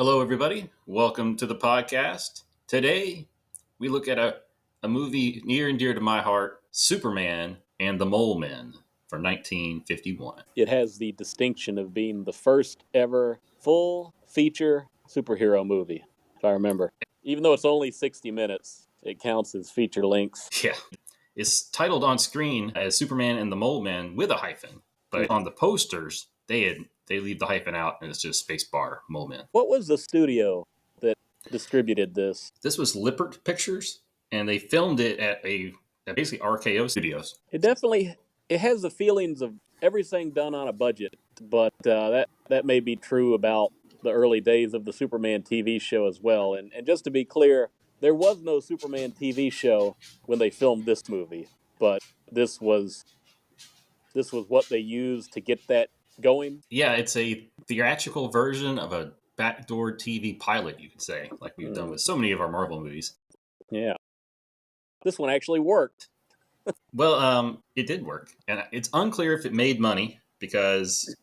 Hello, everybody. Welcome to the podcast. Today, we look at a movie near and dear to my heart, Superman and the Molemen from 1951. It has the distinction of being the first ever full feature superhero movie, if I remember. Even though it's only 60 minutes, it counts as feature lengths. Yeah. It's titled on screen as Superman and the Molemen with a hyphen, but on the posters, they leave the hyphen out and it's just space bar Molemen. What was the studio that distributed this? This was Lippert Pictures, and they filmed it at basically RKO Studios. It has the feelings of everything done on a budget, but that may be true about the early days of the Superman TV show as well. And just to be clear, there was no Superman TV show when they filmed this movie, but this was what they used to get that going. Yeah, it's a theatrical version of a backdoor TV pilot, you could say, like we've done with so many of our Marvel movies. Yeah. This one actually worked. Well, it did work. And it's unclear if it made money because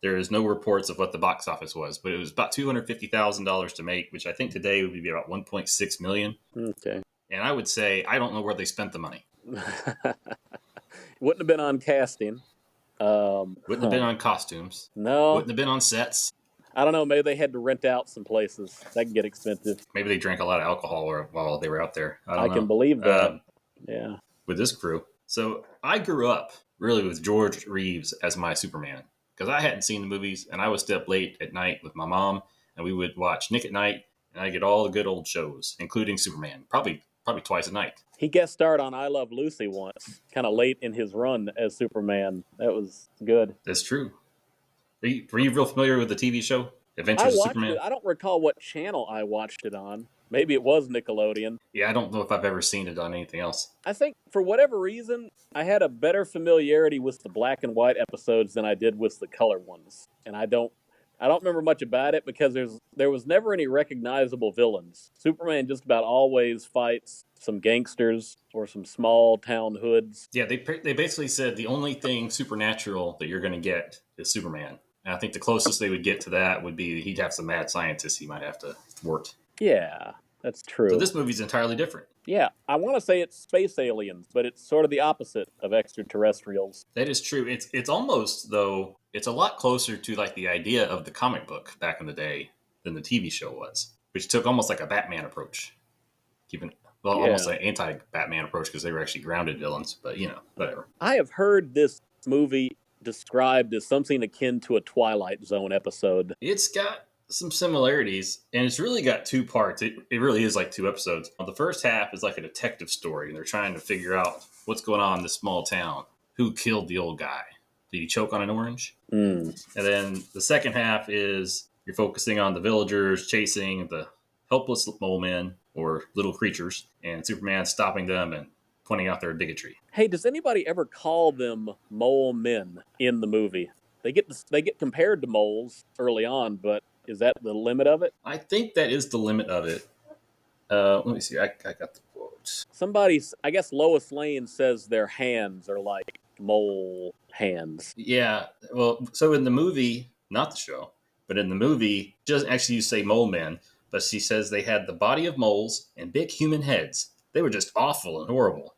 there is no reports of what the box office was, but it was about $250,000 to make, which I think today would be about $1.6 million. Okay. And I would say, I don't know where they spent the money. Wouldn't have been on casting. Wouldn't have been on costumes. No. Wouldn't have been on sets. I don't know. Maybe they had to rent out some places. That can get expensive. Maybe they drank a lot of alcohol while they were out there. I can believe that. Yeah. With this crew. So I grew up really with George Reeves as my Superman because I hadn't seen the movies and I would stay up late at night with my mom and we would watch Nick at Night and I get all the good old shows, including Superman, probably twice a night. He guest starred on I Love Lucy once, kind of late in his run as Superman. That was good. That's true. Were you real familiar with the TV show, Adventures of Superman? It. I don't recall what channel I watched it on. Maybe it was Nickelodeon. Yeah, I don't know if I've ever seen it on anything else. I think for whatever reason, I had a better familiarity with the black and white episodes than I did with the color ones. And I don't remember much about it because there was never any recognizable villains. Superman just about always fights some gangsters or some small town hoods. Yeah, they basically said the only thing supernatural that you're going to get is Superman. And I think the closest they would get to that would be he'd have some mad scientists he might have to thwart. Yeah, that's true. So this movie's entirely different. Yeah, I want to say it's space aliens, but it's sort of the opposite of extraterrestrials. That is true. It's almost, though, it's a lot closer to like the idea of the comic book back in the day than the TV show was, which took almost like a Batman approach. Almost an anti-Batman approach because they were actually grounded villains, but whatever. I have heard this movie described as something akin to a Twilight Zone episode. It's got some similarities, and it's really got two parts. It really is like two episodes. The first half is like a detective story, and they're trying to figure out what's going on in this small town. Who killed the old guy? Did he choke on an orange? And then the second half is you're focusing on the villagers chasing the helpless molemen or little creatures, and Superman stopping them and pointing out their bigotry. Hey, does anybody ever call them molemen in the movie? They get compared to moles early on, but is that the limit of it? I think that is the limit of it. Let me see. I got the quote. I guess Lois Lane says their hands are like mole hands. Yeah. Well, so in the movie, not the show, but in the movie, she doesn't actually say mole men, but she says they had the body of moles and big human heads. They were just awful and horrible.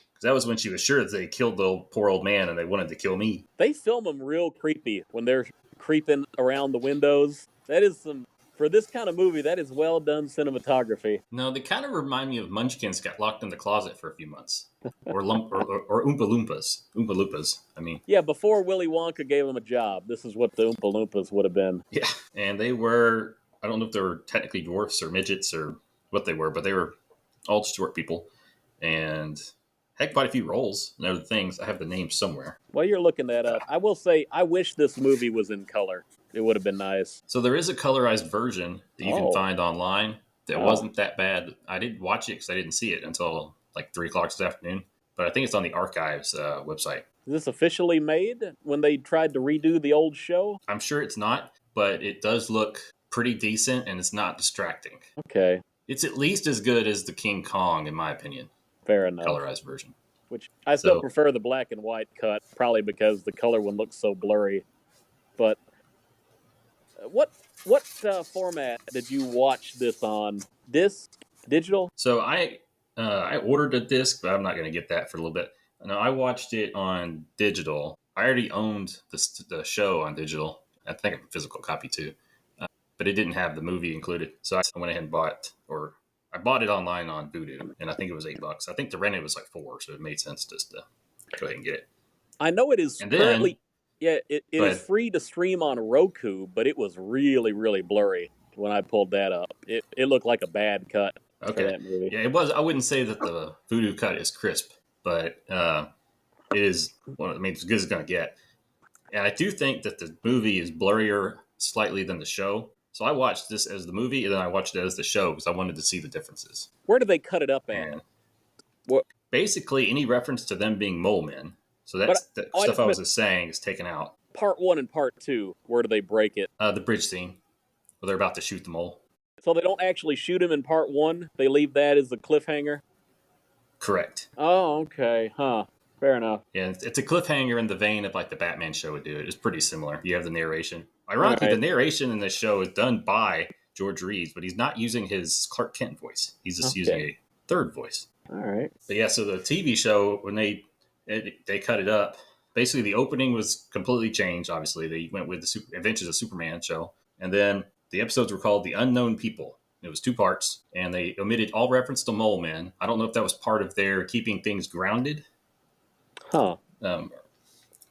Because that was when she was sure that they killed the poor old man and they wanted to kill me. They film them real creepy when they're creeping around the windows. That is for this kind of movie, that is well done cinematography. No, they kind of remind me of Munchkins got locked in the closet for a few months. Or Oompa Loompas. Oompa Loompas, I mean. Yeah, before Willy Wonka gave them a job, this is what the Oompa Loompas would have been. Yeah, and they were, I don't know if they were technically dwarfs or midgets or what they were, but they were all short people. And had quite a few roles and other things. I have the names somewhere. While you're looking that up, I will say I wish this movie was in color. It would have been nice. So there is a colorized version that you can find online that wasn't that bad. I didn't watch it because I didn't see it until like 3 o'clock this afternoon. But I think it's on the Archives website. Is this officially made when they tried to redo the old show? I'm sure it's not, but it does look pretty decent and it's not distracting. Okay. It's at least as good as the King Kong, in my opinion. Fair enough. Colorized version. Which I still prefer the black and white cut, probably because the color one looks so blurry. But what What format did you watch this on? Disc, digital? So I ordered a disc, but I'm not going to get that for a little bit. No, I watched it on digital. I already owned the show on digital. I think I have a physical copy too, but it didn't have the movie included. So I went ahead and I bought it online on Vudu, and I think it was $8. I think to rent it was like $4, so it made sense just to go ahead and get it. I know it is And then, currently, yeah, it go is ahead. free to stream on Roku, but it was really, really blurry when I pulled that up. It looked like a bad cut for Okay, that movie. yeah, it was. I wouldn't say that the Vudu cut is crisp, but it is. Well, I mean, as good as it's gonna get. And I do think that the movie is blurrier slightly than the show. So I watched this as the movie, and then I watched it as the show because I wanted to see the differences. Where did they cut it up at? And What? basically, any reference to them being molemen, so But that's the I stuff just I was meant just saying, is taken out. part 1 and part 2. Where do they break it? The bridge scene where they're about to shoot the mole. So they don't actually shoot him in part 1. They leave that as the cliffhanger. Correct. Oh, okay, huh? Fair enough. Yeah, it's a cliffhanger in the vein of like the Batman show would do it. It's pretty similar. You have the narration. All Ironically, the right. narration in this show is done by George Reeves, but he's not using his Clark Kent voice. He's just using Okay. a third voice. All right. But yeah, so the TV show, when they cut it up, basically the opening was completely changed. Obviously, they went with the Adventures of Superman show, and then the episodes were called The Unknown People. It was 2 parts, and they omitted all reference to Molemen. I don't know if that was part of their keeping things grounded. Huh. In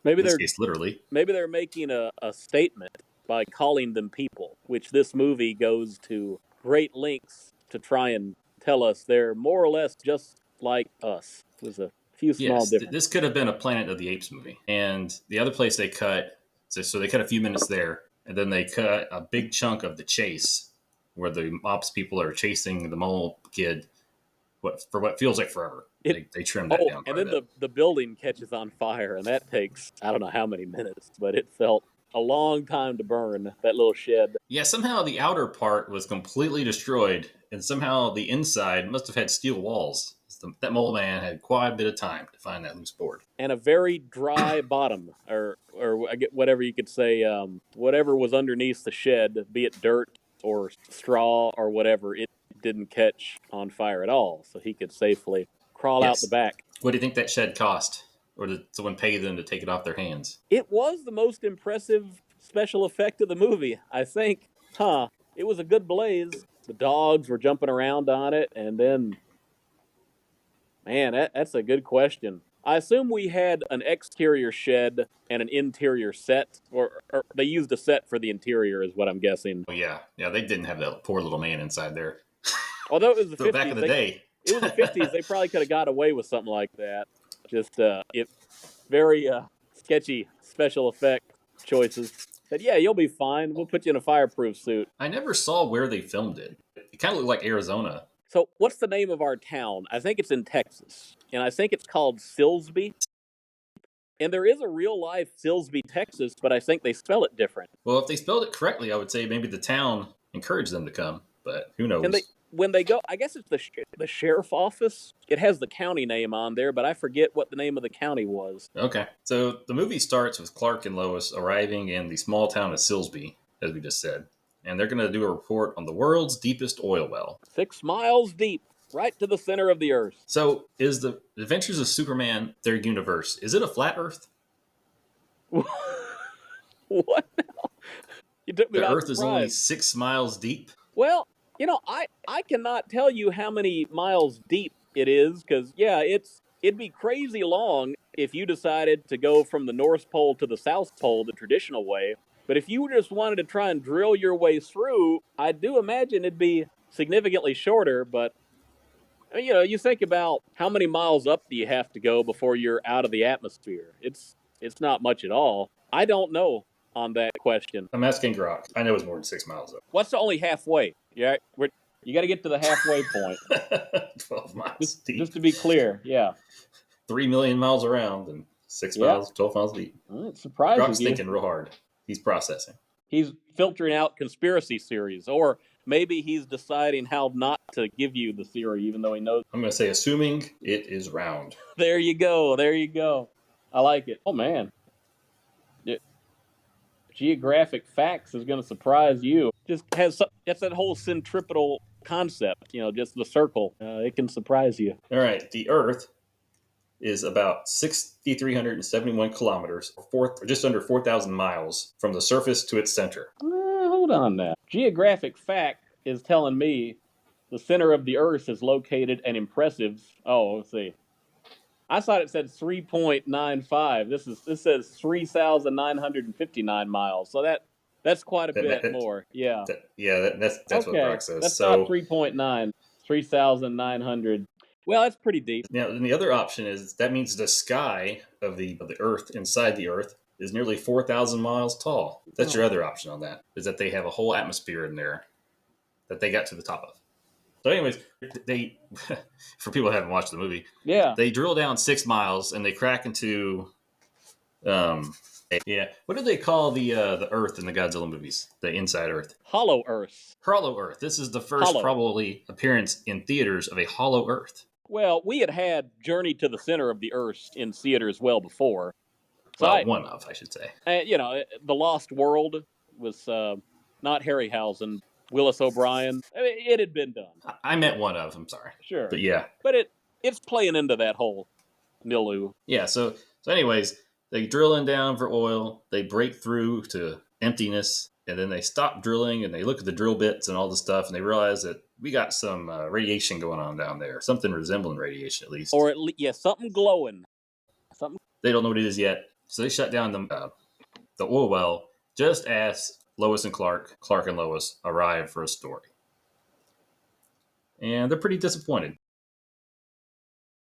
this case, literally. Maybe they're making a statement by calling them people, which this movie goes to great lengths to try and tell us they're more or less just like us. With a few small Yes, differences. this could have been a Planet of the Apes movie. And the other place they cut, so they cut a few minutes there, and then they cut a big chunk of the chase where the ops people are chasing the mole kid for what feels like forever. They trimmed that down. And then the building catches on fire, and that takes, I don't know how many minutes, but it felt a long time to burn, that little shed. Yeah, somehow the outer part was completely destroyed, and somehow the inside must have had steel walls. That mole man had quite a bit of time to find that loose board. And a very dry bottom, or whatever you could say, whatever was underneath the shed, be it dirt or straw or whatever, it didn't catch on fire at all, so he could safely crawl out the back. What do you think that shed cost? Or did someone pay them to take it off their hands? It was the most impressive special effect of the movie, I think. It was a good blaze. The dogs were jumping around on it, and then... Man, that's a good question. I assume we had an exterior shed and an interior set, or they used a set for the interior, is what I'm guessing. Oh, yeah. Yeah, they didn't have that poor little man inside there. Although it was the 50s. Back in the day. It was the 50s. They probably could have got away with something like that. Just very sketchy special effect choices. But yeah, you'll be fine. We'll put you in a fireproof suit. I never saw where they filmed it. It kind of looked like Arizona. So what's the name of our town? I think it's in Texas. And I think it's called Silsby. And there is a real life Silsby, Texas, but I think they spell it different. Well, if they spelled it correctly, I would say maybe the town encouraged them to come. But who knows? And when they go, I guess it's the sheriff office. It has the county name on there, but I forget what the name of the county was. Okay. So the movie starts with Clark and Lois arriving in the small town of Silsby, as we just said. And they're going to do a report on the world's deepest oil well. 6 miles deep, right to the center of the earth. So is the Adventures of Superman their universe? Is it a flat earth? What now? You took me The by earth is only surprise. 6 miles deep? Well, I cannot tell you how many miles deep it is, because, yeah, it'd be crazy long if you decided to go from the North Pole to the South Pole the traditional way. But if you just wanted to try and drill your way through, I do imagine it'd be significantly shorter. But, you think about how many miles up do you have to go before you're out of the atmosphere. It's not much at all. I don't know on that question. I'm asking Grok. I know it's more than 6 miles up. What's the only halfway? Yeah, you got to get to the halfway point. 12 miles deep. Just to be clear, yeah. 3 million miles around and 6 miles, 12 miles deep. Well, it surprises Grok's you. thinking real hard. He's processing. He's filtering out conspiracy theories, or maybe he's deciding how not to give you the theory, even though he knows. I'm going to say, assuming it is round. There you go. I like it. Oh, man. geographic facts is going to surprise you. Just has that's that whole centripetal concept, just the circle. It can surprise you. All right, the Earth is about 6,371 kilometers, just under 4,000 miles from the surface to its center. Hold on now. Geographic fact is telling me the center of the Earth is located an impressive. Oh, let's see. I thought it said 3.95. This says 3,959 miles. So that's quite a bit more. Yeah. That's what Brock says. That's So not 3.9. 3,900. Well, that's pretty deep. Now, then the other option is that means the sky of the Earth inside the Earth is nearly 4,000 miles tall. That's your other option on that, is that they have a whole atmosphere in there that they got to the top of. So, anyways, they for people who haven't watched the movie, they drill down 6 miles and they crack into, what do they call the Earth in the Godzilla movies? The inside Earth, Hollow Earth. Hollow Earth. This is the first probably appearance in theaters of a Hollow Earth. Well, we had Journey to the Center of the Earth in theaters well before. So one of, I should say. The Lost World was not Harryhausen, Willis O'Brien. I mean, it had been done. I meant one of. I'm sorry. Sure. But yeah. But it's playing into that whole milieu. Yeah. So anyways, they drilling down for oil. They break through to emptiness, and then they stop drilling and they look at the drill bits and all the stuff, and they realize that we got some radiation going on down there, something resembling radiation at least, or something glowing. Something. They don't know what it is yet, so they shut down the oil well just as Lois and Clark and Lois arrive for a story, and they're pretty disappointed.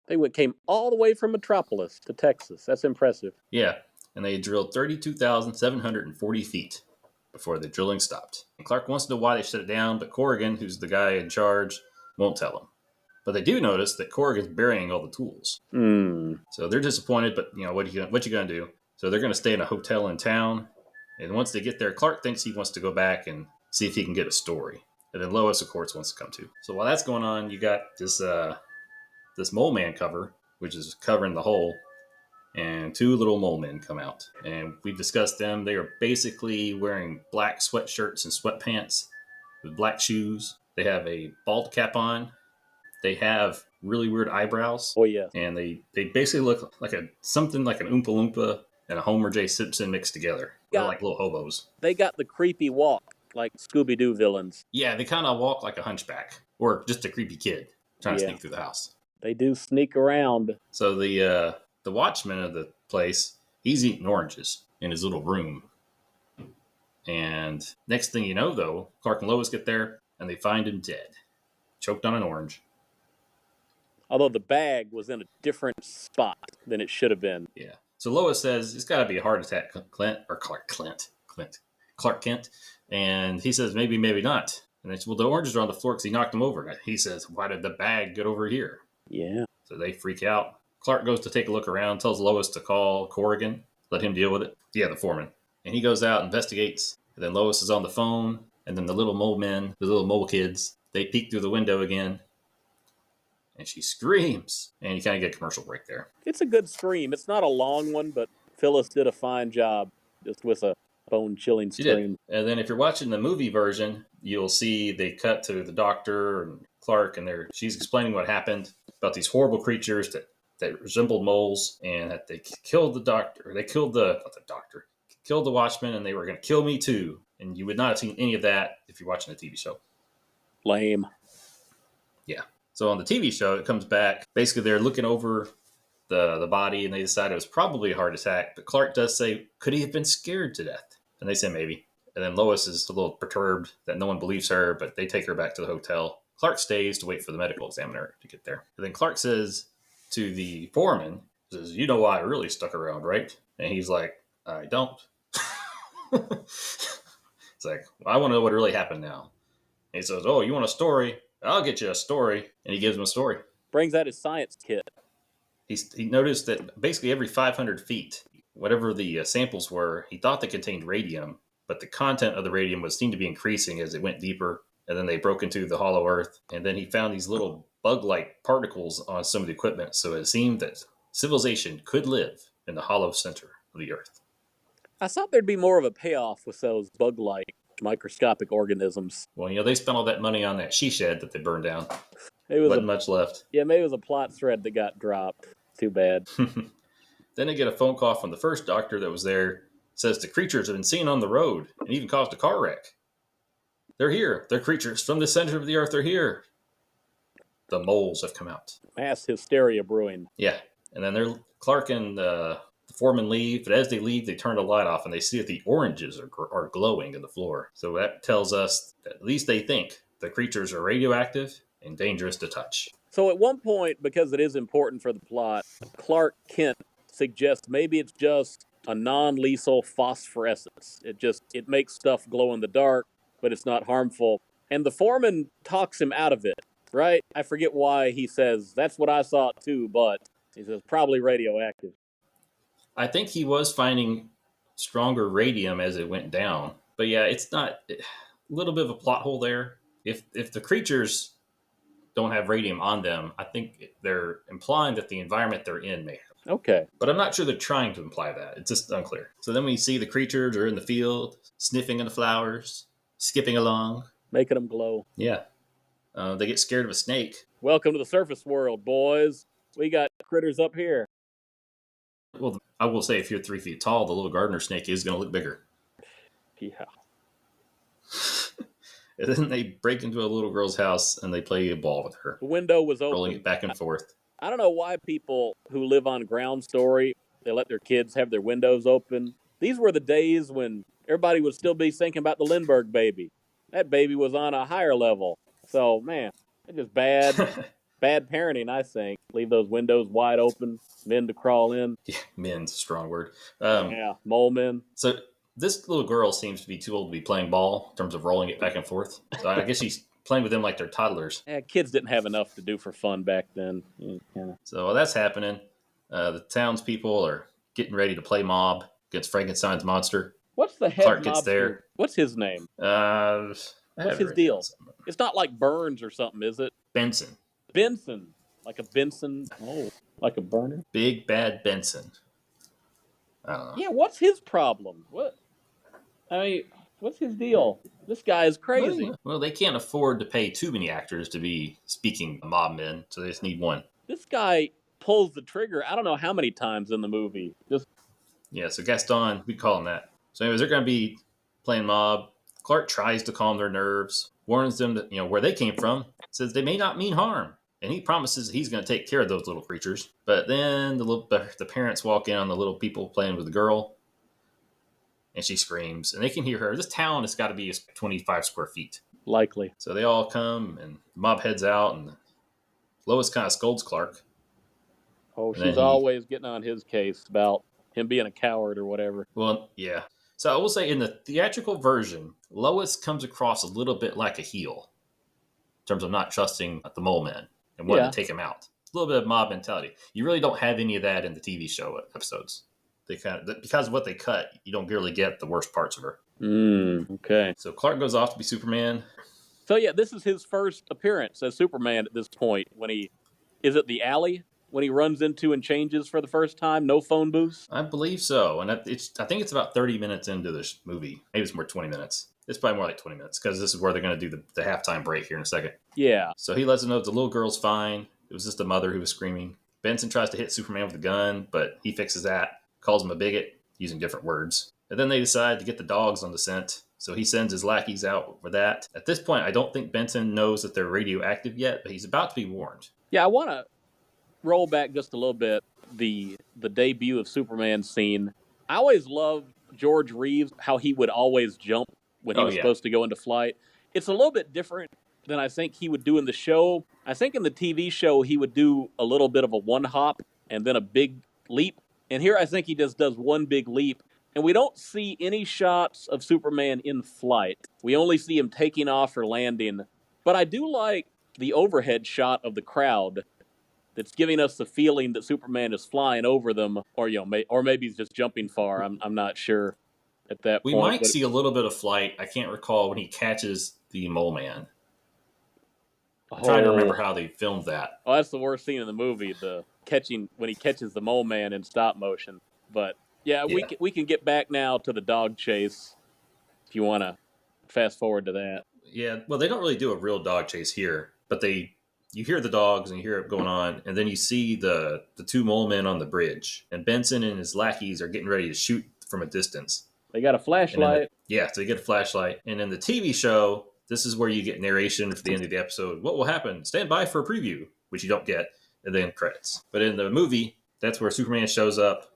They came all the way from Metropolis to Texas. That's impressive. Yeah, and they drilled 32,740 feet before the drilling stopped. And Clark wants to know why they shut it down, but Corrigan, who's the guy in charge, won't tell him. But they do notice that Corrigan's burying all the tools. So they're disappointed, but what you gonna do? So they're gonna stay in a hotel in town, and once they get there, Clark thinks he wants to go back and see if he can get a story. And then Lois, of course, wants to come too. So while that's going on, you got this Moleman cover, which is covering the hole, and 2 little molemen come out. And we've discussed them. They are basically wearing black sweatshirts and sweatpants with black shoes. They have a bald cap on. They have really weird eyebrows. Oh, yeah. And they basically look like something like an Oompa Loompa and a Homer J. Simpson mixed together. They're like little hobos. They got the creepy walk, like Scooby-Doo villains. Yeah, they kind of walk like a hunchback, or just a creepy kid trying to sneak through the house. They do sneak around. So the watchman of the place, he's eating oranges in his little room. And next thing you know, though, Clark and Lois get there, and they find him dead, choked on an orange. Although the bag was in a different spot than it should have been. Yeah. So Lois says, it's got to be a heart attack, Clark Kent. And he says, maybe not. And they say, well, the oranges are on the floor because he knocked them over. And he says, why did the bag get over here? Yeah. So they freak out. Clark goes to take a look around, tells Lois to call Corrigan, let him deal with it. Yeah, the foreman. And he goes out, investigates. And then Lois is on the phone. And then the little molemen, the little mole kids, they peek through the window again. And she screams. And you kind of get a commercial break there. It's a good scream. It's not a long one, but Phyllis did a fine job just with a bone-chilling scream. And then if you're watching the movie version, you'll see they cut to the doctor and Clark, and she's explaining what happened about these horrible creatures that resembled moles, and that they killed the doctor. They killed killed the watchman, and they were going to kill me too. And you would not have seen any of that if you're watching a TV show. Lame. Yeah. So on the TV show, it comes back. Basically, they're looking over the body, and they decide it was probably a heart attack. But Clark does say, could he have been scared to death? And they say maybe. And then Lois is a little perturbed that no one believes her, but they take her back to the hotel. Clark stays to wait for the medical examiner to get there. And then Clark says to the foreman, says, you know why I really stuck around, right? And he's like, I don't. It's like, well, I want to know what really happened now. And he says, oh, you want a story? I'll get you a story. And he gives him a story. Brings out his science kit. He noticed that basically every 500 feet, whatever the samples were, he thought they contained radium, but the content of the radium seemed to be increasing as it went deeper. And then they broke into the hollow earth. And then he found these little bug-like particles on some of the equipment. So it seemed that civilization could live in the hollow center of the earth. I thought there'd be more of a payoff with those bug-like microscopic organisms. Well, they spent all that money on that she shed that they burned down. It was Wasn't much left. Yeah, maybe it was a plot thread that got dropped. Too bad. Then they get a phone call from the first doctor that was there. It says the creatures have been seen on the road and even caused a car wreck. They're here. They're creatures from the center of the earth. They're here. The moles have come out. Mass hysteria brewing. Yeah. And then Clark and the foreman leave, but as they leave, they turn the light off and they see that the oranges are glowing in the floor. So that tells us that at least they think the creatures are radioactive and dangerous to touch. So at one point, because it is important for the plot, Clark Kent suggests maybe it's just a non-lethal phosphorescence. It makes stuff glow in the dark, but it's not harmful. And the foreman talks him out of it, right? I forget why he says, that's what I thought too, but he says, probably radioactive. I think he was finding stronger radium as it went down. But yeah, it's not a little bit of a plot hole there. If the creatures don't have radium on them, I think they're implying that the environment they're in may have. Okay. But I'm not sure they're trying to imply that. It's just unclear. So then we see the creatures are in the field, sniffing at the flowers, skipping along. Making them glow. Yeah. They get scared of a snake. Welcome to the surface world, boys. We got critters up here. Well, I will say if you're 3 feet tall, the little gardener snake is going to look bigger. Yeah. And then they break into a little girl's house and they play a ball with her. The window was open. Rolling it back and forth. I don't know why people who live on ground story, they let their kids have their windows open. These were the days when everybody would still be thinking about the Lindbergh baby. That baby was on a higher level. So, man, it's just bad parenting, I think. Leave those windows wide open, men to crawl in. Yeah, men's a strong word. Yeah, molemen. So this little girl seems to be too old to be playing ball in terms of rolling it back and forth. So I guess she's playing with them like they're toddlers. Yeah, kids didn't have enough to do for fun back then. Yeah. So while that's happening, the townspeople are getting ready to play mob against Frankenstein's monster. What's the head Clark gets mobster? there. What's his name? What's his deal? It's not like Burns or something, is it? Benson. Benson. Like a Benson. Oh, like a burner? Big Bad Benson. I don't know. Yeah, what's his problem? What's his deal? This guy is crazy. Well, they can't afford to pay too many actors to be speaking mob men, so they just need one. This guy pulls the trigger I don't know how many times in the movie. Yeah, so Gaston, we call him that. So anyways, they're going to be playing mob. Clark tries to calm their nerves, warns them that, where they came from, says they may not mean harm. And he promises he's going to take care of those little creatures. But then the parents walk in on the little people playing with the girl. And she screams. And they can hear her. This town has got to be 25 square feet. Likely. So they all come and the mob heads out. And Lois kind of scolds Clark. Oh, she's always getting on his case about him being a coward or whatever. Well, yeah. So I will say in the theatrical version, Lois comes across a little bit like a heel. In terms of not trusting the Molemen and wanting to take him out. A little bit of mob mentality. You really don't have any of that in the TV show episodes. They because of what they cut, you don't really get the worst parts of her. Okay. So Clark goes off to be Superman. So yeah, this is his first appearance as Superman at this point. When is it the alley when he runs into and changes for the first time? No phone booths? I believe so, and I think it's about 30 minutes into this movie. Maybe it's more 20 minutes. It's probably more like 20 minutes because this is where they're going to do the halftime break here in a second. Yeah. So he lets them know the little girl's fine. It was just the mother who was screaming. Benson tries to hit Superman with a gun, but he fixes that. Calls him a bigot, using different words. And then they decide to get the dogs on the scent. So he sends his lackeys out for that. At this point, I don't think Benson knows that they're radioactive yet, but he's about to be warned. Yeah, I want to roll back just a little bit. The debut of Superman scene. I always loved George Reeves, how he would always jump when he was supposed to go into flight. It's a little bit different than I think he would do in the show. I think in the TV show, he would do a little bit of a one hop and then a big leap. And here I think he just does one big leap. And we don't see any shots of Superman in flight. We only see him taking off or landing. But I do like the overhead shot of the crowd that's giving us the feeling that Superman is flying over them. Or maybe he's just jumping far. I'm not sure. At that point. We might see a little bit of flight. I can't recall when he catches the Moleman. I'm trying to remember how they filmed that. Oh, that's the worst scene in the movie, when he catches the Moleman in stop motion. But Yeah, Yeah. we can get back now to the dog chase if you want to fast forward to that. Yeah, well, they don't really do a real dog chase here, but you hear the dogs and you hear it going on, and then you see the two mole men on the bridge, and Benson and his lackeys are getting ready to shoot from a distance. They got a And then flashlight. so you get a flashlight, and in the TV show, this is where you get narration for the end of the episode. What will happen? Stand by for a preview, which you don't get, and then credits. But in the movie, that's where Superman shows up,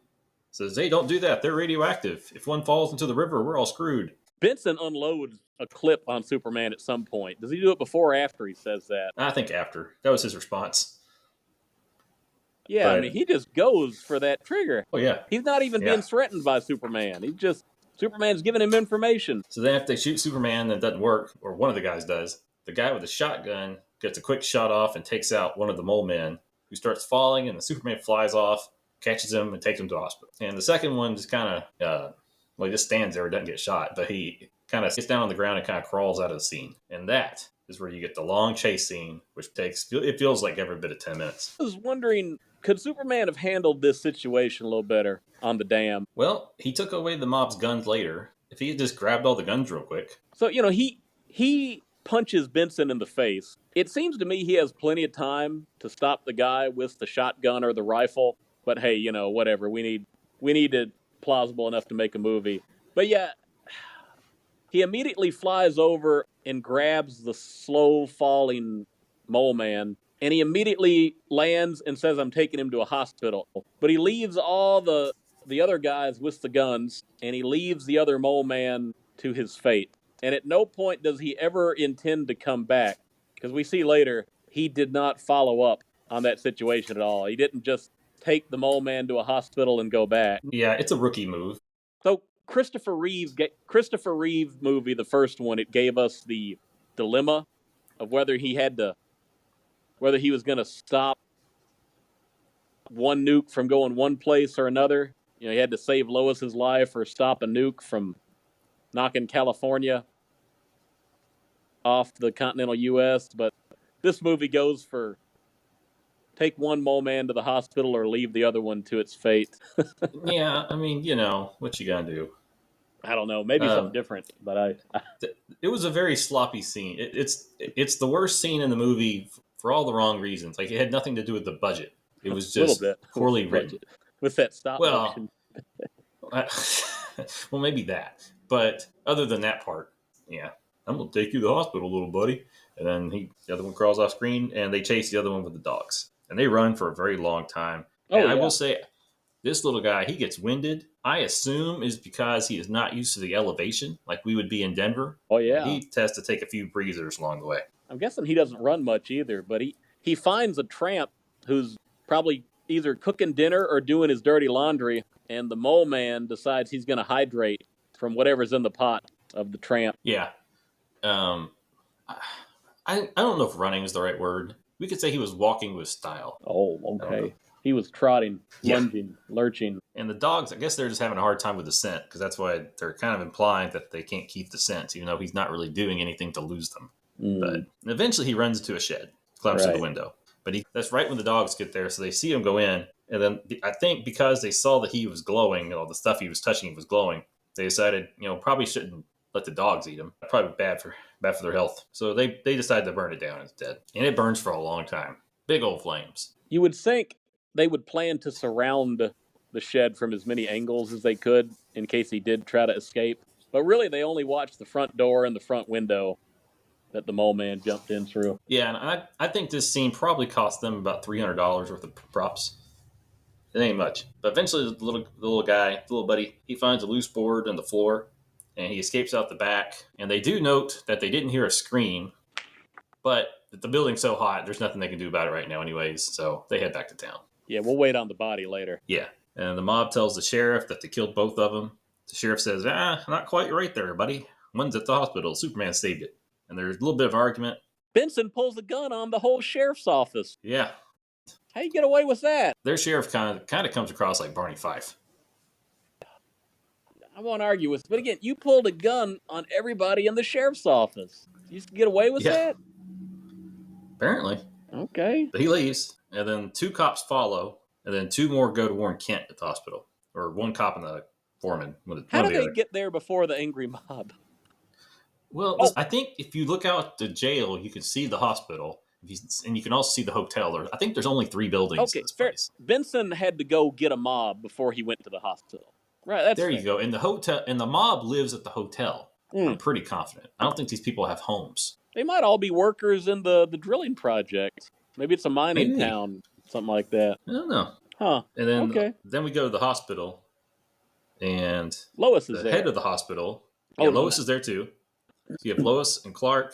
says, "Hey, don't do that. They're radioactive. If one falls into the river, we're all screwed." Benson unloads a clip on Superman at some point. Does he do it before or after he says that? I think after. That was his response. Yeah, I mean, But he just goes for that trigger. oh yeah, He's not even being threatened by Superman. Superman's giving him information. So then if they shoot Superman and it doesn't work, or one of the guys does, the guy with the shotgun gets a quick shot off and takes out one of the mole men, who starts falling, and the Superman flies off, catches him, and takes him to the hospital. And the second one just kind of, he just stands there, doesn't get shot, but he kind of gets down on the ground and kind of crawls out of the scene. And that is where you get the long chase scene, which it feels like every bit of 10 minutes. I was wondering, could Superman have handled this situation a little better on the dam? Well, he took away the mob's guns later. If he had just grabbed all the guns real quick. So, he punches Benson in the face. It seems to me he has plenty of time to stop the guy with the shotgun or the rifle. But hey, whatever. We need it plausible enough to make a movie. But yeah, he immediately flies over and grabs the slow falling mole man, and he immediately lands and says, "I'm taking him to a hospital." But he leaves all the other guys with the guns, and he leaves the other mole man to his fate. And at no point does he ever intend to come back, because we see later he did not follow up on that situation at all. He didn't just take the mole man to a hospital and go back. Yeah, it's a rookie move. So Christopher Reeve movie, the first one, it gave us the dilemma of whether he was going to stop one nuke from going one place or another. He had to save Lois's life or stop a nuke from knocking California off the continental U.S. But this movie goes for take one mole man to the hospital or leave the other one to its fate. Yeah, I mean, what you gonna do? I don't know, maybe something different, but it was a very sloppy scene. It's the worst scene in the movie for all the wrong reasons. Like, it had nothing to do with the budget. It was just poorly written. With that stop motion. Well, maybe that. But other than that part, yeah, I'm gonna take you to the hospital, little buddy. And then the other one crawls off screen, and they chase the other one with the dogs, and they run for a very long time. I will say, this little guy, he gets winded. I assume is because he is not used to the elevation, like we would be in Denver. Oh yeah, he has to take a few breathers along the way. I'm guessing he doesn't run much either, but he finds a tramp who's probably either cooking dinner or doing his dirty laundry, and the mole man decides he's going to hydrate from whatever's in the pot of the tramp. Yeah. I don't know if running is the right word. We could say he was walking with style. Oh, okay. He was trotting, lunging, lurching. And the dogs, I guess they're just having a hard time with the scent, because that's why they're kind of implying that they can't keep the scent, even though he's not really doing anything to lose them. But eventually he runs into a shed, climbs through the window. But that's right when the dogs get there, so they see him go in. And then I think because they saw that he was glowing, the stuff he was touching was glowing, they decided, probably shouldn't let the dogs eat him. Probably bad for their health. So they decided to burn it down instead. And it burns for a long time. Big old flames. You would think they would plan to surround the shed from as many angles as they could in case he did try to escape. But really, they only watched the front door and the front window that the mole man jumped in through. Yeah, and I think this scene probably cost them about $300 worth of props. It ain't much. But eventually the little guy, the little buddy, he finds a loose board on the floor, and he escapes out the back. And they do note that they didn't hear a scream, but the building's so hot, there's nothing they can do about it right now anyways, so they head back to town. Yeah, we'll wait on the body later. Yeah, and the mob tells the sheriff that they killed both of them. The sheriff says, not quite right there, buddy. One's at the hospital. Superman saved it. And there's a little bit of argument. Benson pulls a gun on the whole sheriff's office. Yeah. How you get away with that? Their sheriff kind of comes across like Barney Fife. I won't argue with, but again, you pulled a gun on everybody in the sheriff's office. You get away with that? Apparently. Okay. But he leaves, and then 2 cops follow, and then 2 more go to warn Kent at the hospital. or one cop and the foreman. One How of do the they other. get there before the angry mob? Well, Oh, I think if you look out the jail, you can see the hospital, and you can also see the hotel. I think there's only 3 buildings in okay, this fair. place. Benson had to go get a mob before he went to the hospital. Right, that's There fair. you go. And the hotel, and the mob lives at the hotel. I'm Mm. pretty confident. I don't think these people have homes. They might all be workers in the drilling project. Maybe it's a mining Maybe. town, something like that. I don't know. Huh. And then Okay. we go to the hospital, and Lois is the head there. of the hospital, yeah, Oh, no. Lois is there too. So you have Lois and Clark,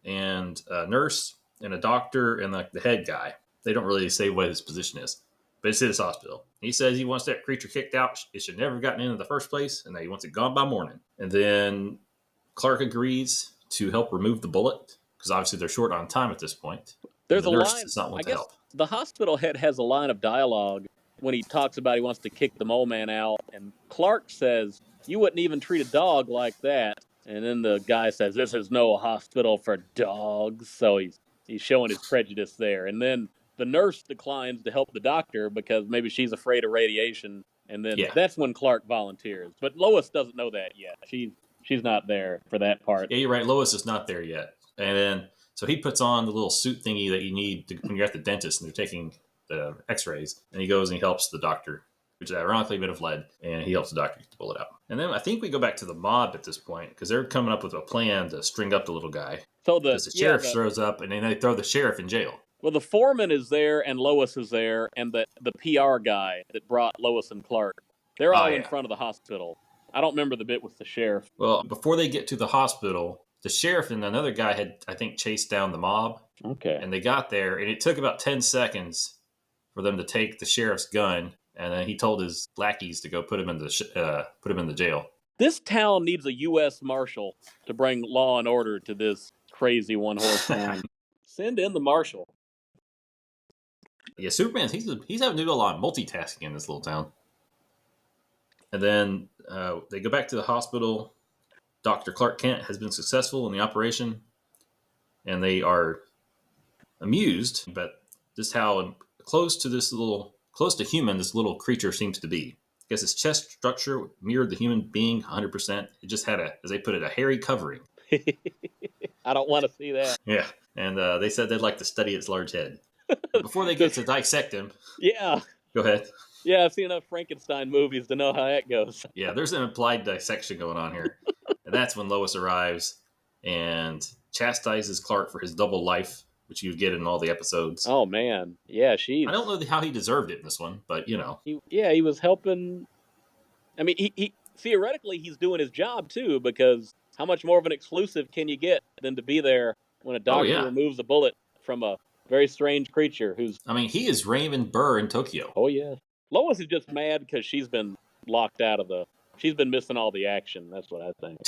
and a nurse and a doctor and the head guy. They don't really say what his position is, but it's his hospital. He says he wants that creature kicked out. It should never have gotten in the first place, and that he wants it gone by morning. And then Clark agrees to help remove the bullet because obviously they're short on time at this point, and There's the a nurse line. does not I want to guess help. the hospital head has a line of dialogue when he talks about he wants to kick the Moleman out, and Clark says, "You wouldn't even treat a dog like that." And then the guy says, "This is no hospital for dogs." So he's showing his prejudice there. And then the nurse declines to help the doctor because maybe she's afraid of radiation. And then Yeah, that's when Clark volunteers. But Lois doesn't know that yet. She's not there for that part. yeah, you're right. Lois is not there yet, and then so he puts on the little suit thingy that you need when you're at the dentist and they're taking the X-rays, and he goes and he helps the doctor, which is ironically made of lead, and he helps the doctor get the bullet out. And then I think we go back to the mob at this point because they're coming up with a plan to string up the little guy So because the sheriff shows up, and then they throw the sheriff in jail. well, the foreman is there, and Lois is there, and the PR guy that brought Lois and Clark. They're Oh all in yeah. front of the hospital. I don't remember the bit with the sheriff. Well, before they get to the hospital, the sheriff and another guy had, I think, chased down the mob, Okay. and they got there, and it took about 10 seconds for them to take the sheriff's gun, and then he told his lackeys to go put him in the jail. This town needs a U.S. Marshal to bring law and order to this crazy one-horse town. Send in the marshal. Yeah, Superman, he's having to do a lot of multitasking in this little town. And then they go back to the hospital. Dr. Clark Kent has been successful in the operation, and they are amused, but just how close to human this little creature seems to be. I guess its chest structure mirrored the human being 100%. It just had as they put it, a hairy covering. I don't want to see that. Yeah, and they said they'd like to study its large head. But before they get to dissect him, Yeah. go ahead. Yeah, I've seen enough Frankenstein movies to know how that goes. Yeah, there's an implied dissection going on here. And that's when Lois arrives and chastises Clark for his double life, which you get in all the episodes. Oh man, yeah, I don't know how he deserved it in this one, but you know. He was helping. I mean, he theoretically he's doing his job too, because how much more of an exclusive can you get than to be there when a Oh doctor yeah. removes a bullet from a very strange creature who's. I mean, he is Raymond Burr in Tokyo. Oh yeah. Lois is just mad because she's been locked out of the. She's been missing all the action. That's what I think.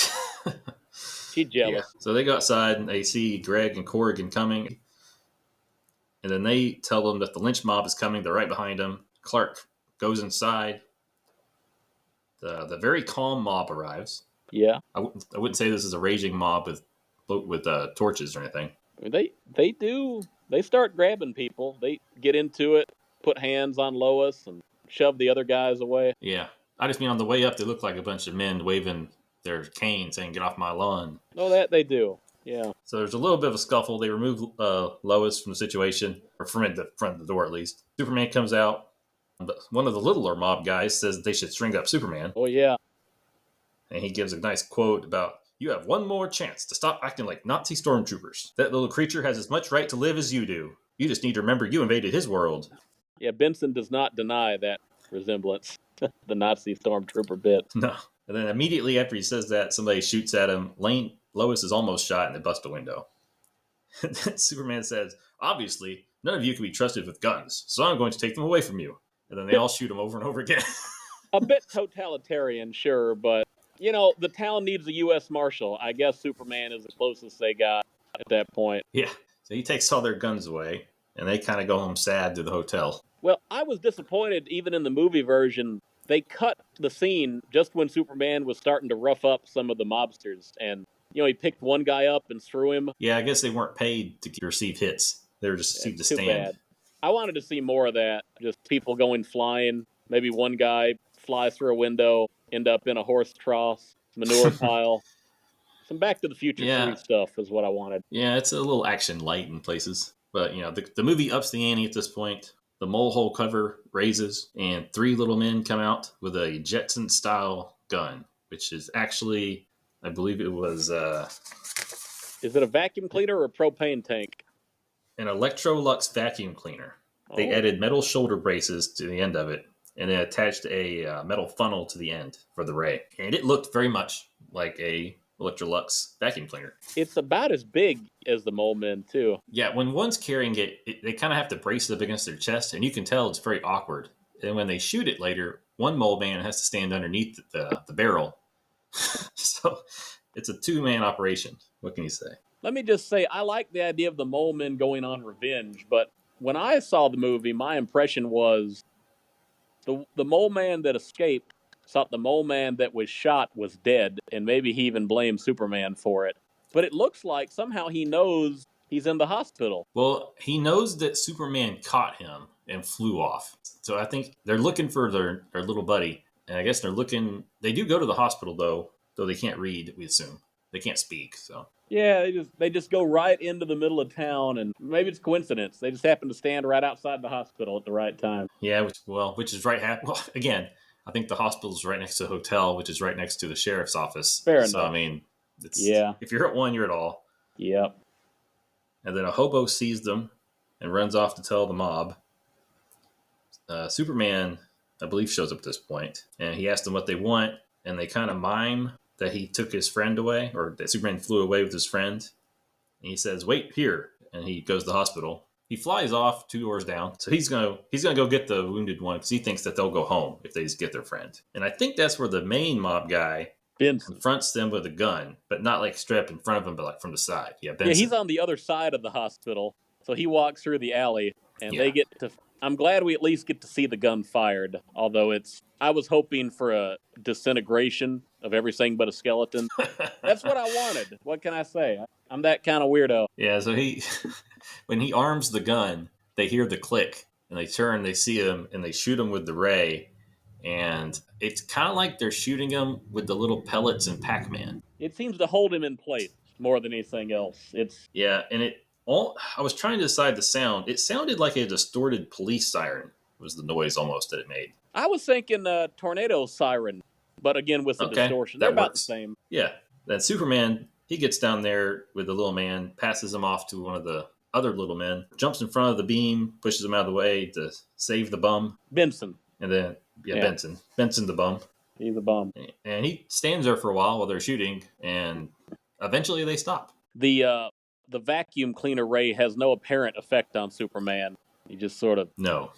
She's jealous. Yeah. So they go outside and they see Greg and Corrigan coming. And then they tell them that the lynch mob is coming. They're right behind them. Clark goes inside. The very calm mob arrives. Yeah. I wouldn't say this is a raging mob with torches or anything. I mean, they do. They start grabbing people. They get into it, put hands on Lois, and shove the other guys away. Yeah. I just mean on the way up, they look like a bunch of men waving their canes saying, "Get off my lawn." Oh, that they do. Yeah. So there's a little bit of a scuffle. They remove Lois from the situation, or from the front of the door at least. Superman comes out. One of the littler mob guys says they should string up Superman. Oh, yeah. And he gives a nice quote about, "You have one more chance to stop acting like Nazi stormtroopers. That little creature has as much right to live as you do. You just need to remember you invaded his world." Yeah, Benson does not deny that resemblance. The Nazi stormtrooper bit. No. And then immediately after he says that, somebody shoots at him. Lois is almost shot and they bust a window. And then Superman says, "Obviously, none of you can be trusted with guns, so I'm going to take them away from you." And then they all shoot him over and over again. A bit totalitarian, sure, but, you know, the town needs a U.S. Marshal. I guess Superman is the closest they got at that point. Yeah. So he takes all their guns away, and they kind of go home sad to the hotel. Well, I was disappointed, even in the movie version, they cut the scene just when Superman was starting to rough up some of the mobsters. And, you know, he picked one guy up and threw him. Yeah, I guess they weren't paid to receive hits. They were just received to stand. Bad. I wanted to see more of that. Just people going flying. Maybe one guy flies through a window, end up in a horse trough, manure pile. Some Back to the Future 3 Yeah, stuff is what I wanted. yeah, it's a little action light in places. But, the movie ups the ante at this point. The mole hole cover raises, and three little men come out with a Jetson style gun, which is actually, I believe it was Is it a vacuum cleaner or a propane tank? an Electrolux vacuum cleaner. They Oh, added metal shoulder braces to the end of it, and then attached a metal funnel to the end for the ray. And it looked very much like a Electrolux vacuum cleaner. it's about as big as the Molemen, too. Yeah, when one's carrying it, they kind of have to brace it up against their chest, and you can tell it's very awkward. And when they shoot it later, one mole man has to stand underneath the barrel. So it's a two-man operation. What can you say? Let me just say, I like the idea of the Molemen going on revenge, but when I saw the movie, my impression was the mole man that escaped thought the mole man that was shot was dead, and maybe he even blamed Superman for it. But it looks like somehow he knows he's in the hospital. Well, he knows that Superman caught him and flew off. So I think they're looking for their little buddy. And I guess they do go to the hospital, though they can't read, we assume. They can't speak, so. Yeah, they just go right into the middle of town, and maybe it's coincidence. They just happen to stand right outside the hospital at the right time. Yeah, which is right. Well, again, I think the hospital's right next to the hotel, which is right next to the sheriff's office. Fair So, enough. I mean, Yeah. if you're at one, you're at all. Yep. And then a hobo sees them and runs off to tell the mob. Superman, I believe, shows up at this point, and he asks them what they want, and they kind of mime that he took his friend away, or that Superman flew away with his friend. And he says, "Wait here," and he goes to the hospital. He flies off 2 doors down, so he's gonna go get the wounded one because he thinks that they'll go home if they just get their friend. And I think that's where the main mob guy Benson. confronts them with a gun, but not like straight up in front of them, but like from the side. Yeah, Benson. Yeah, he's on the other side of the hospital, so he walks through the alley, and Yeah. they get to. I'm glad we at least get to see the gun fired, although I was hoping for a disintegration of everything but a skeleton. That's what I wanted. What can I say? I'm that kind of weirdo. Yeah, so when he arms the gun, they hear the click, and they turn, they see him, and they shoot him with the ray. And it's kind of like they're shooting him with the little pellets in Pac-Man. It seems to hold him in place more than anything else. Yeah, and I was trying to decide the sound. It sounded like a distorted police siren was the noise almost that it made. I was thinking a tornado siren, but again with the distortion. They're about the same. Yeah. Then Superman, he gets down there with the little man, passes him off to one of the other little men, jumps in front of the beam, pushes him out of the way to save the bum. Benson. And then, Benson the bum. He's a bum. And he stands there for a while they're shooting, and eventually they stop. The vacuum cleaner ray has no apparent effect on Superman. He just sort of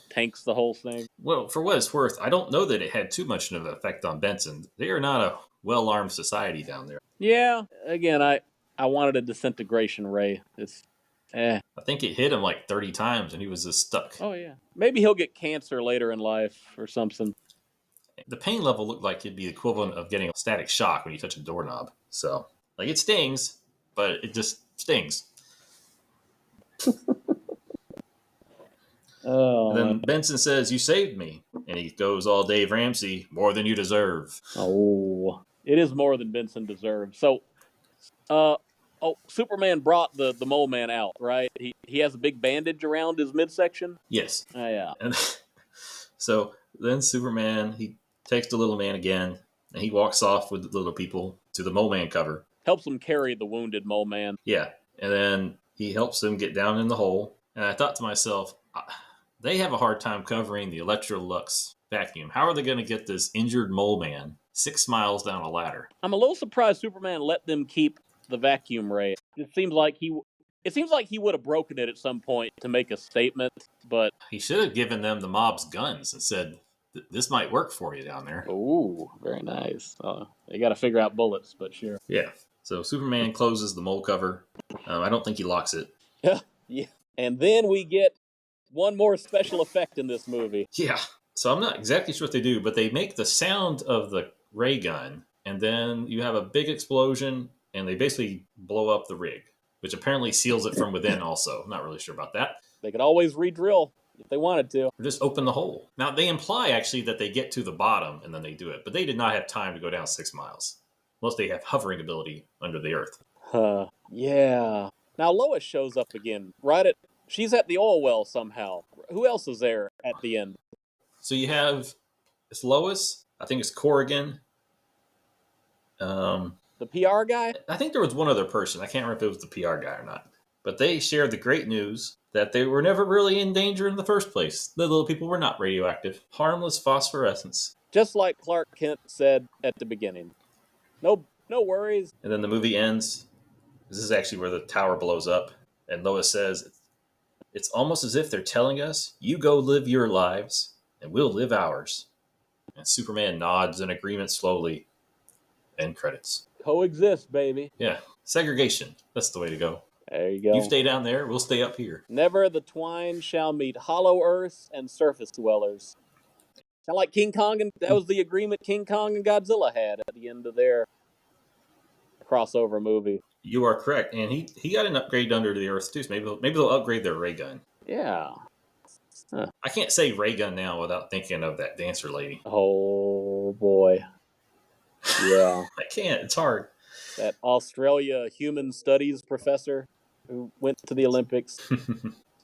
tanks the whole thing. Well, for what it's worth, I don't know that it had too much of an effect on Benson. They are not a well-armed society down there. Yeah, again, I wanted a disintegration ray. I think it hit him like 30 times and he was just stuck. Oh, yeah. Maybe he'll get cancer later in life or something. The pain level looked like it'd be the equivalent of getting a static shock when you touch a doorknob. So, like, it stings, but it just stings. And then Benson says, "You saved me." And he goes all Dave Ramsey, "More than you deserve." Oh, it is more than Benson deserves. So, Superman brought the mole man out, right? He has a big bandage around his midsection? Yes. Oh, yeah. And so then Superman, he takes the little man again, and he walks off with the little people to the mole man cover. Helps him carry the wounded mole man. Yeah. And then he helps them get down in the hole. And I thought to myself, they have a hard time covering the Electrolux vacuum. How are they going to get this injured mole man 6 miles down a ladder? I'm a little surprised Superman let them keep the vacuum ray. It seems like he would have broken it at some point to make a statement, but he should have given them the mob's guns and said, "This might work for you down there." Ooh, very nice. They got to figure out bullets, but sure. Yeah. So Superman closes the mole cover. I don't think he locks it. Yeah. And then we get one more special effect in this movie. Yeah. So I'm not exactly sure what they do, but they make the sound of the ray gun, and then you have a big explosion, and they basically blow up the rig, which apparently seals it from within also. I'm not really sure about that. They could always re-drill. if they wanted to. Or just open the hole. Now, they imply, actually, that they get to the bottom and then they do it. But they did not have time to go down 6 miles. Unless they have hovering ability under the earth. Yeah. Now, Lois shows up again. She's at the oil well somehow. Who else is there at the end? So you have, it's Lois. I think it's Corrigan. The PR guy? I think there was one other person. I can't remember if it was the PR guy or not. But they shared the great news that they were never really in danger in the first place. The little people were not radioactive. Harmless phosphorescence. Just like Clark Kent said at the beginning. No worries. And then the movie ends. This is actually where the tower blows up. And Lois says, it's almost as if they're telling us, you go live your lives, and we'll live ours. And Superman nods in agreement slowly. End credits. Coexist, baby. Yeah. Segregation. That's the way to go. There you go. You stay down there, we'll stay up here. Never the twine shall meet hollow earth and surface dwellers. Sound like King Kong, and that was the agreement King Kong and Godzilla had at the end of their crossover movie. You are correct. And he got an upgrade under the earth, too. So maybe they'll upgrade their ray gun. Yeah. Huh. I can't say ray gun now without thinking of that dancer lady. Oh, boy. Yeah. I can't. It's hard. That Australia human studies professor who went to the Olympics.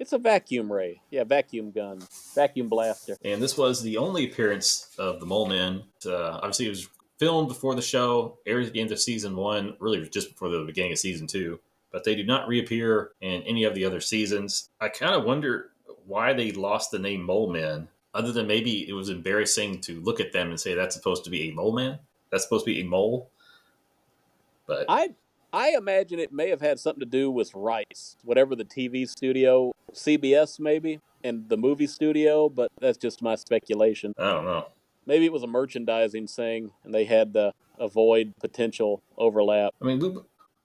It's a vacuum ray. Yeah, vacuum gun. Vacuum blaster. And this was the only appearance of the Molemen. Obviously, it was filmed before the show, aired at the end of season 1, really just before the beginning of season 2. But they do not reappear in any of the other seasons. I kind of wonder why they lost the name Molemen, other than maybe it was embarrassing to look at them and say that's supposed to be a moleman. That's supposed to be a mole. But I imagine it may have had something to do with rights, whatever the TV studio, CBS maybe, and the movie studio, but that's just my speculation. I don't know. Maybe it was a merchandising thing, and they had to avoid potential overlap. I mean,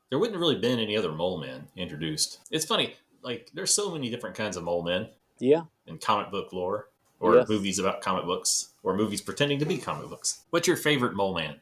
there wouldn't have really been any other mole men introduced. It's funny, like, there's so many different kinds of mole men. Yeah. In comic book lore, or movies about comic books, or movies pretending to be comic books. What's your favorite mole man?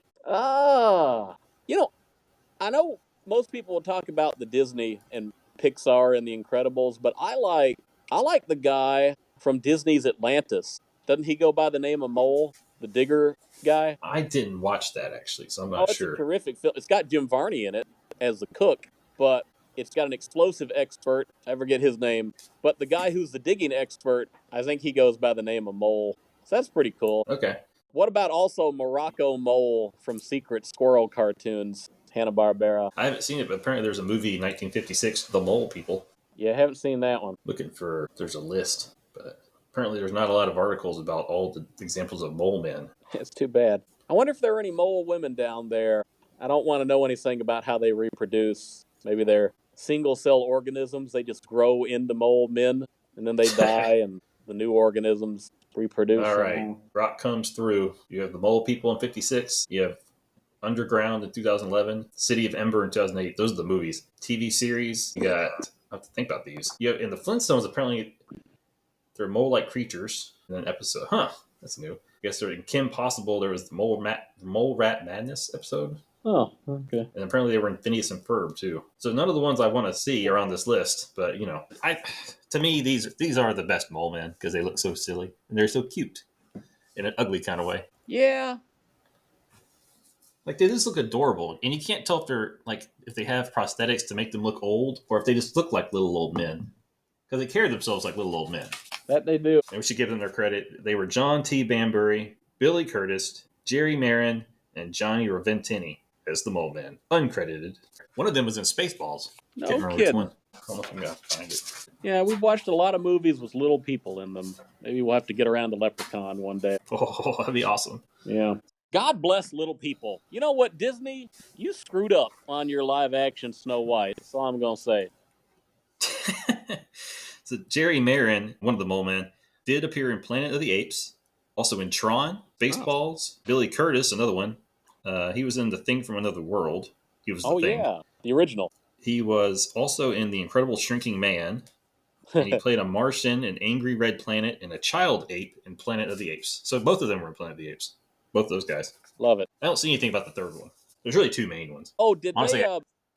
I know most people will talk about the Disney and Pixar and the Incredibles, but I like the guy from Disney's Atlantis. Doesn't he go by the name of Mole, the digger guy? I didn't watch that, actually, so I'm not sure. It's a terrific film. It's got Jim Varney in it as the cook, but it's got an explosive expert. I forget his name. But the guy who's the digging expert, I think he goes by the name of Mole. So that's pretty cool. Okay. What about also Morocco Mole from Secret Squirrel cartoons? Hanna-Barbera. I haven't seen it, but apparently there's a movie in 1956, The Mole People. Yeah, I haven't seen that one. There's a list, but apparently there's not a lot of articles about all the examples of mole men. It's too bad. I wonder if there are any mole women down there. I don't want to know anything about how they reproduce. Maybe they're single-cell organisms. They just grow into mole men, and then they die, and the new organisms reproduce. All right. Rock comes through. You have The Mole People in 56. You have Underground in 2011, City of Ember in 2008. Those are the movies. TV series, you got, I have to think about these. You have, in the Flintstones, apparently, they're mole-like creatures in an episode. Huh, that's new. I guess in Kim Possible, there was the Mole Rat Madness episode. Oh, okay. And apparently they were in Phineas and Ferb, too. So none of the ones I want to see are on this list, but, to me, these are the best mole men because they look so silly, and they're so cute in an ugly kind of way. Yeah. Like, they just look adorable. And you can't tell if they're, if they have prosthetics to make them look old or if they just look like little old men. Because they carry themselves like little old men. That they do. And we should give them their credit. They were John T. Banbury, Billy Curtis, Jerry Marin, and Johnny Raventini as the Mole Men. Uncredited. One of them was in Spaceballs. No kidding. Which one. I don't know if I'm going to find it. Yeah, we've watched a lot of movies with little people in them. Maybe we'll have to get around to Leprechaun one day. Oh, that'd be awesome. Yeah. God bless little people. You know what, Disney? You screwed up on your live-action Snow White. That's all I'm going to say. So Jerry Marin, one of the Mole Men, did appear in Planet of the Apes, also in Tron, Baseballs, Billy Curtis, another one. He was in The Thing from Another World. He was the Thing. Yeah, the original. He was also in The Incredible Shrinking Man. And he played a Martian in Angry Red Planet and a child ape in Planet of the Apes. So both of them were in Planet of the Apes. Both of those guys. Love it. I don't see anything about the third one. There's really two main ones. Oh, Honestly,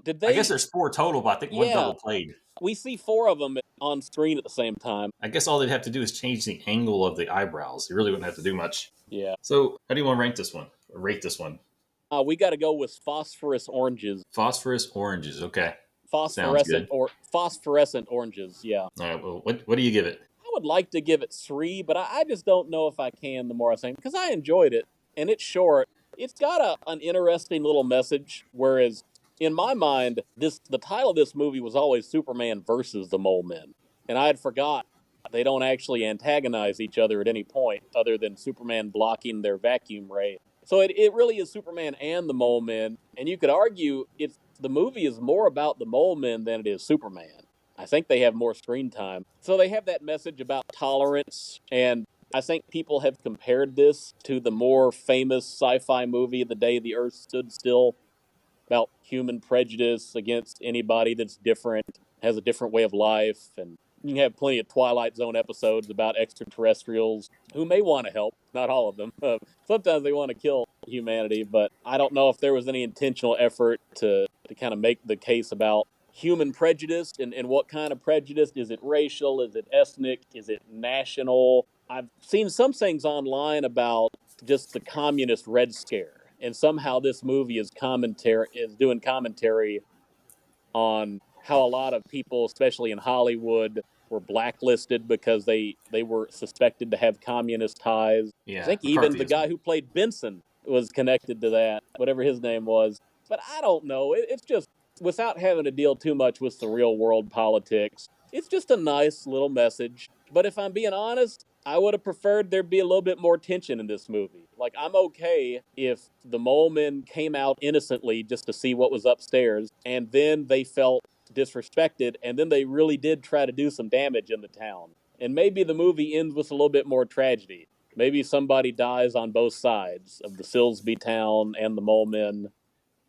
did they? I guess there's four total, but I think one double played. We see four of them on screen at the same time. I guess all they'd have to do is change the angle of the eyebrows. They really wouldn't have to do much. Yeah. So, how do you want to rank this one? Or rate this one? We got to go with phosphorus oranges. Phosphorus oranges. Okay. Sounds Phosphorescent good. or phosphorescent oranges. Yeah. All right. Well, what do you give it? I would like to give it 3, but I just don't know if I can the more I think, because I enjoyed it and it's short. It's got an interesting little message. Whereas in my mind, the title of this movie was always Superman versus the Molemen, and I had forgot they don't actually antagonize each other at any point other than Superman blocking their vacuum ray. So it really is Superman and the Molemen, and you could argue it's the movie is more about the Molemen than it is Superman. I think they have more screen time. So they have that message about tolerance, and I think people have compared this to the more famous sci-fi movie The Day the Earth Stood Still, about human prejudice against anybody that's different, has a different way of life, and you can have plenty of Twilight Zone episodes about extraterrestrials who may want to help, not all of them. Sometimes they want to kill humanity, but I don't know if there was any intentional effort to kind of make the case about human prejudice and what kind of prejudice. Is it racial? Is it ethnic? Is it national? I've seen some things online about just the communist Red Scare, and somehow this movie is doing commentary on how a lot of people, especially in Hollywood, were blacklisted because they were suspected to have communist ties. I Yeah, think even the McCarthyism. guy who played Benson was connected to that, whatever his name was. But I don't know. It's just, without having to deal too much with the real world politics, it's just a nice little message. But if I'm being honest, I would have preferred there be a little bit more tension in this movie. Like, I'm okay if the Molemen came out innocently just to see what was upstairs, and then they felt disrespected, and then they really did try to do some damage in the town. And maybe the movie ends with a little bit more tragedy. Maybe somebody dies on both sides of the Silsby town and the Molemen.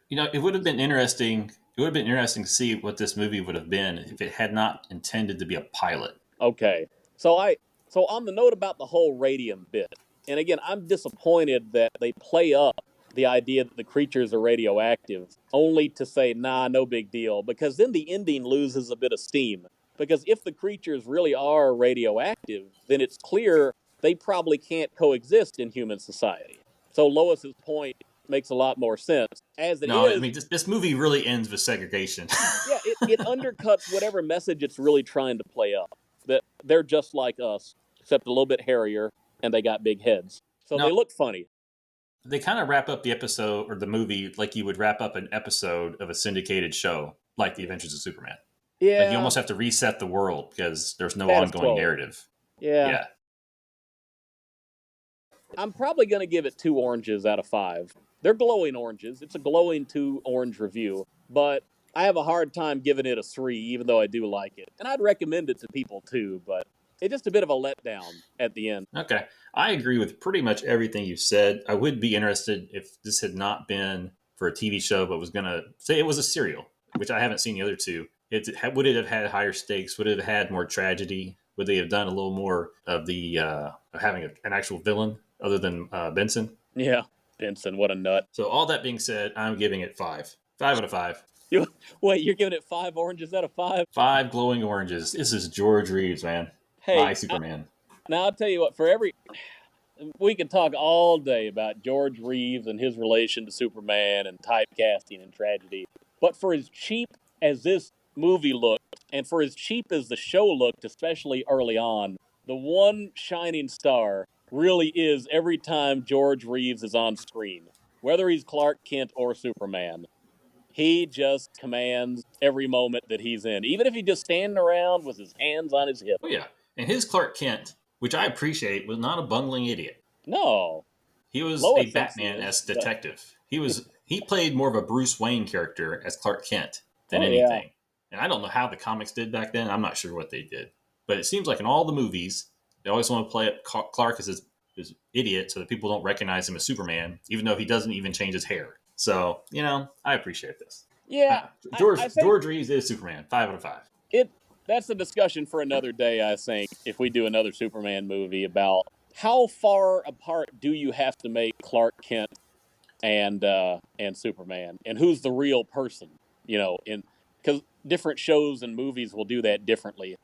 It would have been interesting. It would have been interesting to see what this movie would have been if it had not intended to be a pilot. Okay. So on the note about the whole radium bit, and again, I'm disappointed that they play up the idea that the creatures are radioactive only to say, nah, no big deal, because then the ending loses a bit of steam. Because if the creatures really are radioactive, then it's clear they probably can't coexist in human society. So Lois's point makes a lot more sense. As it No, I is, mean this movie really ends with segregation. yeah, it undercuts whatever message it's really trying to play up. That they're just like us, except a little bit hairier, and they got big heads. So No, they look funny. they kind of wrap up the episode or the movie like you would wrap up an episode of a syndicated show, like The Adventures of Superman. Like you Yeah, almost have to reset the world because there's no status ongoing quo. narrative. Yeah, Yeah. I'm probably going to give it 2 oranges out of 5. They're glowing oranges. It's a glowing 2 orange review, but I have a hard time giving it a 3, even though I do like it. And I'd recommend it to people too, but it's just a bit of a letdown at the end. Okay. I agree with pretty much everything you've said. I would be interested if this had not been for a TV show, but was going to say it was a serial, which I haven't seen the other two. Would it have had higher stakes? Would it have had more tragedy? Would they have done a little more of the having an actual villain other than Benson? Yeah, Benson, what a nut. So all that being said, I'm giving it 5 out of 5. Wait, you're giving it 5 oranges out of 5? 5 glowing oranges. This is George Reeves, man. Hey, My Superman. now I'll tell you what, we could talk all day about George Reeves and his relation to Superman and typecasting and tragedy. But for as cheap as this movie looked, and for as cheap as the show looked, especially early on, the one shining star really is every time George Reeves is on screen. Whether he's Clark Kent or Superman, he just commands every moment that he's in. Even if he's just standing around with his hands on his hip. Oh yeah, and his Clark Kent, which I appreciate, was not a bungling idiot. No, He was Lois a thinks he Batman-esque is, but detective. He played more of a Bruce Wayne character as Clark Kent than oh yeah. anything. And I don't know how the comics did back then. I'm not sure what they did, but it seems like in all the movies, they always want to play up Clark as this idiot so that people don't recognize him as Superman, even though he doesn't even change his hair. So I appreciate this. Yeah, I think George Reeves is Superman. 5 out of 5. it that's a discussion for another day, I think, if we do another Superman movie about how far apart do you have to make Clark Kent and Superman, and who's the real person, in because different shows and movies will do that differently.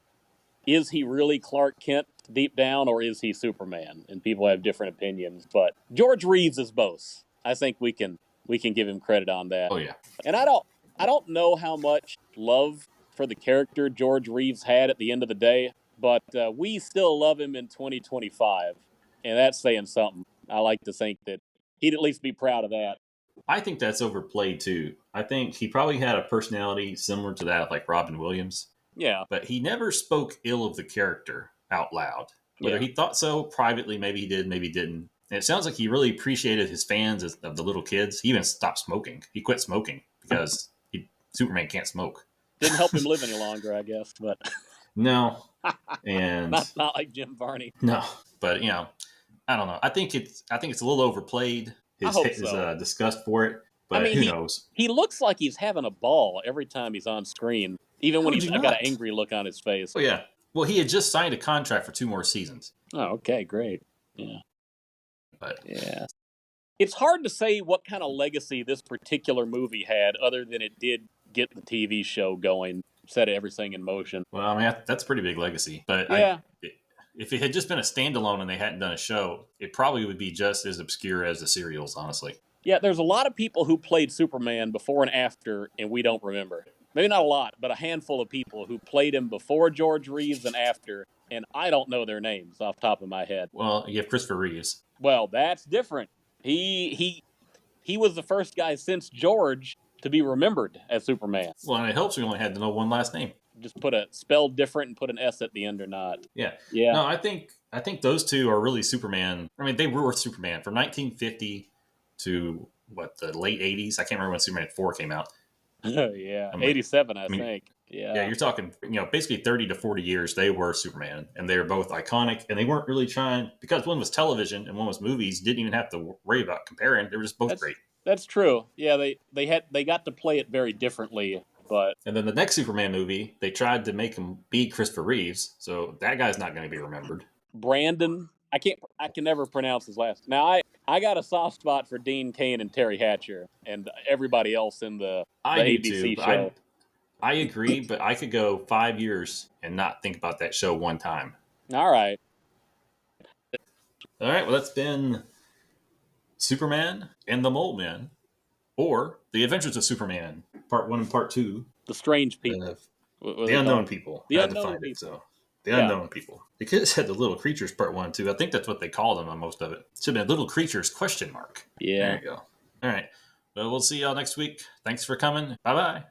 Is he really Clark Kent deep down, or is he Superman? And people have different opinions. But George Reeves is both. I think we can give him credit on that. Oh yeah. And I don't know how much love for the character George Reeves had at the end of the day, but we still love him in 2025, and that's saying something. I like to think that he'd at least be proud of that. I think that's overplayed too. I think he probably had a personality similar to that of like Robin Williams, Yeah, but he never spoke ill of the character out loud. Whether yeah. he thought so privately, maybe he did, maybe he didn't. And it sounds like he really appreciated his fans of the little kids. He even stopped smoking. He quit smoking because Superman can't smoke. Didn't help him live any longer, I guess, but No, and not like Jim Varney. no, but I don't know. I think it's a little overplayed. I His hope so. disgust for it, I but mean, who he knows? he looks like he's having a ball every time he's on screen, even How when would he's you got an not? angry look on his face. Oh yeah. Well, he had just signed a contract for 2 more seasons, Oh, okay, great. Yeah, but yeah. It's hard to say what kind of legacy this particular movie had, other than it did get the TV show going, set everything in motion. well, I mean that's a pretty big legacy. But Yeah, if it had just been a standalone and they hadn't done a show, it probably would be just as obscure as the serials, honestly. yeah. There's a lot of people who played Superman before and after, and we don't remember. Maybe not a lot, but a handful of people who played him before George Reeves and after, and I don't know their names off the top of my head. Well, you have Christopher Reeves. Well, that's different. He was the first guy since George to be remembered as Superman. Well, and it helps we only had to know one last name. Just put a spell different and put an S at the end or not. Yeah. Yeah. No, I think those two are really Superman. I mean, they were Superman from 1950 to what, the late 80s. I can't remember when Superman 4 came out. Yeah. I mean, 87, I I mean, think. yeah, Yeah. you're talking, basically 30 to 40 years they were Superman, and they were both iconic, and they weren't really trying, because one was television and one was movies, didn't even have to worry about comparing. They were just both That's great. that's true. Yeah, they got to play it very differently, but And then the next Superman movie, they tried to make him be Christopher Reeves, so that guy's not going to be remembered. Brandon, I can never pronounce his last. Now I got a soft spot for Dean Cain and Terry Hatcher and everybody else in the I do too. ABC But show. I agree, but I could go 5 years and not think about that show one time. All right. All right, well, that's been Superman and the Molemen, or The Adventures of Superman, Part 1 and Part 2. The strange people. Uh, What was the it Unknown called? People. The I had to unknown find it, people. so. The Yeah. Unknown People. They could have said The Little Creatures Part 1 and 2. I think that's what they called them on most of it. Should have been Little Creatures question mark. Yeah. There you go. All right. Well, we'll see y'all next week. Thanks for coming. Bye-bye.